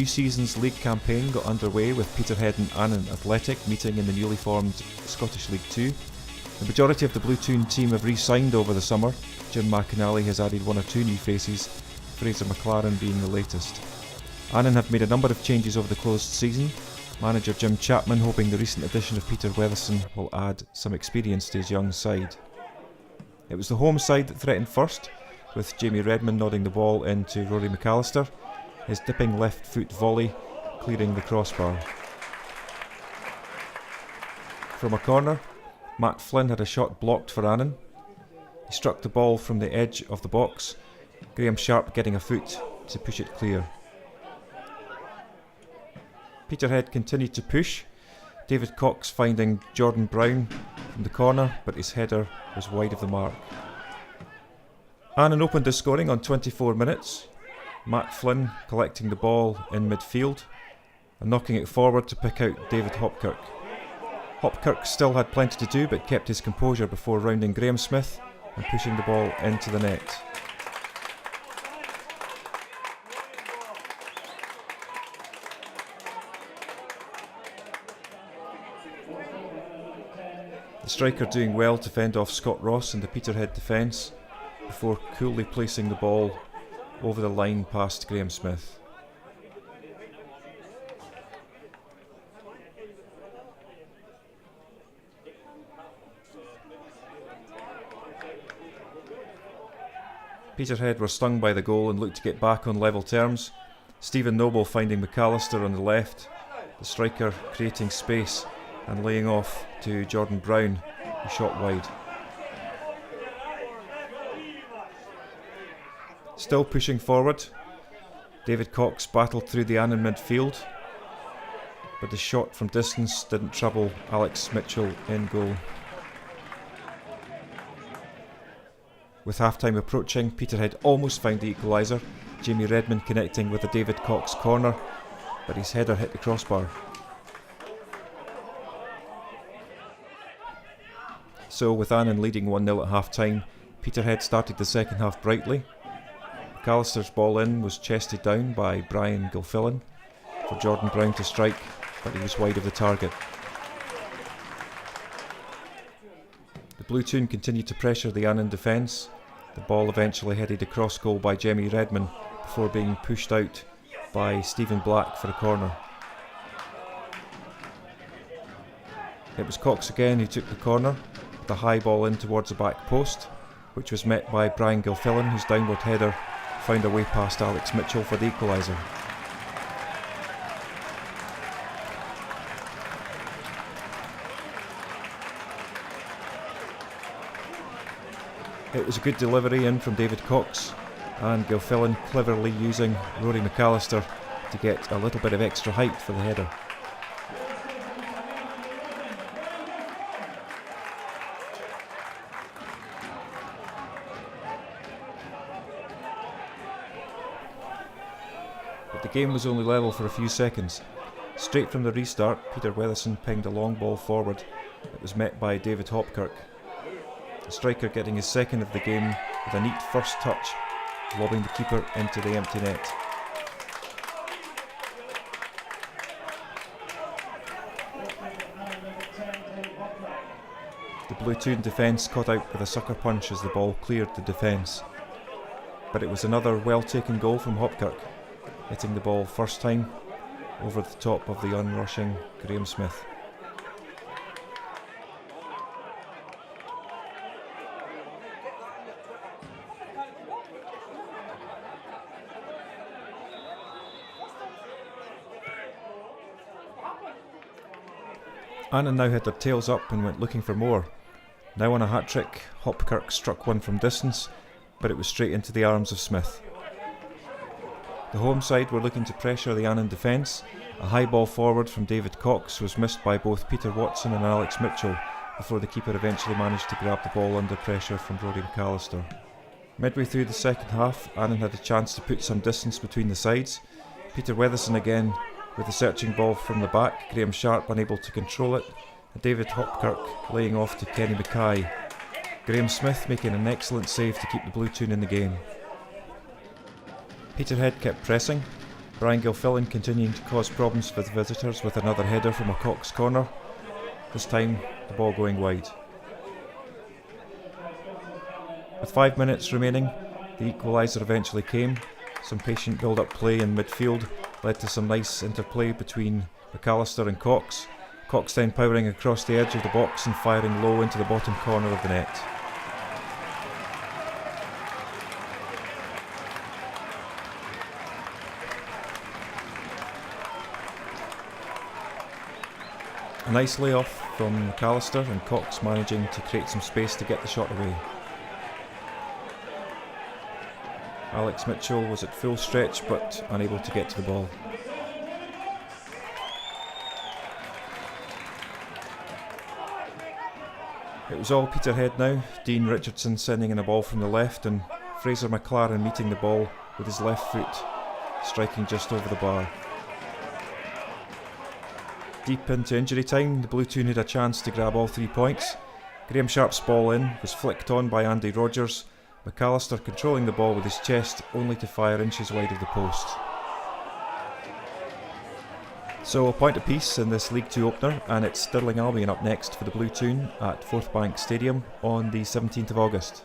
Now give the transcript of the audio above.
new season's league campaign got underway with Peterhead and Annan Athletic meeting in the newly formed Scottish League 2. The majority of the Blue Toon team have re-signed over the summer. Jim McAnally has added one or two new faces, Fraser McLaren being the latest. Annan have made a number of changes over the closed season. Manager Jim Chapman hoping the recent addition of Peter Weatherson will add some experience to his young side. It was the home side that threatened first, with Jamie Redmond nodding the ball into Rory McAllister, his dipping left foot volley clearing the crossbar. From a corner, Matt Flynn had a shot blocked for Annan. He struck the ball from the edge of the box, Graham Sharp getting a foot to push it clear. Peterhead continued to push, David Cox finding Jordan Bryan from the corner, but his header was wide of the mark. Annan opened the scoring on 24 minutes, Matt Flynn collecting the ball in midfield and knocking it forward to pick out David Hopkirk. Hopkirk still had plenty to do but kept his composure before rounding Graham Smith and pushing the ball into the net. The striker doing well to fend off Scott Ross in the Peterhead defence before coolly placing the ball over the line past Graham Smith. Peterhead were stung by the goal and looked to get back on level terms. Stephen Noble finding McAllister on the left, the striker creating space and laying off to Jordan Bryan, who shot wide. Still pushing forward, David Cox battled through the Annan midfield, but the shot from distance didn't trouble Alex Mitchell in goal. With half-time approaching, Peterhead almost found the equaliser, Jamie Redmond connecting with a David Cox corner, but his header hit the crossbar. So with Annan leading 1-0 at half-time, Peterhead started the second half brightly. McAllister's ball in was chested down by Bryan Gilfillan for Jordan Bryan to strike, but he was wide of the target. The Blue Toon continued to pressure the Annan defence. The ball eventually headed across goal by Jamie Redmond before being pushed out by Stephen Black for a corner. It was Cox again who took the corner, with a high ball in towards the back post, which was met by Bryan Gilfillan, whose downward header found a way past Alex Mitchell for the equaliser. It was a good delivery in from David Cox, and Gilfillan cleverly using Rory McAllister to get a little bit of extra height for the header. But the game was only level for a few seconds. Straight from the restart, Peter Weatherson pinged a long ball forward that was met by David Hopkirk. The striker getting his second of the game with a neat first touch, lobbing the keeper into the empty net. The Blue Toon defence caught out with a sucker punch as the ball cleared the defence. But it was another well-taken goal from Hopkirk, hitting the ball first time over the top of the unrushing Graham Smith. Annan now had their tails up and went looking for more. Now on a hat-trick, Hopkirk struck one from distance, but it was straight into the arms of Smith. The home side were looking to pressure the Annan defence. A high ball forward from David Cox was missed by both Peter Watson and Alex Mitchell before the keeper eventually managed to grab the ball under pressure from Rory McAllister. Midway through the second half, Annan had a chance to put some distance between the sides. Peter Weatherson again with a searching ball from the back, Graham Sharp unable to control it, and David Hopkirk laying off to Kenny Mackay. Graham Smith making an excellent save to keep the Blue Toon in the game. Peterhead kept pressing. Bryan Gilfillan continuing to cause problems for the visitors with another header from a Cox corner, this time the ball going wide. With 5 minutes remaining, the equaliser eventually came. Some patient build-up play in midfield led to some nice interplay between McAllister and Cox. Cox then powering across the edge of the box and firing low into the bottom corner of the net. A nice layoff from McAllister and Cox managing to create some space to get the shot away. Alex Mitchell was at full stretch but unable to get to the ball. It was all Peterhead now, Dean Richardson sending in a ball from the left and Fraser McLaren meeting the ball with his left foot, striking just over the bar. Deep into injury time, the Blue Toon had a chance to grab all 3 points. Graham Sharp's ball in was flicked on by Andy Rogers, McAllister controlling the ball with his chest only to fire inches wide of the post. So a point apiece in this League 2 opener, and it's Stirling Albion up next for the Blue Toon at Forthbank Stadium on the 17th of August.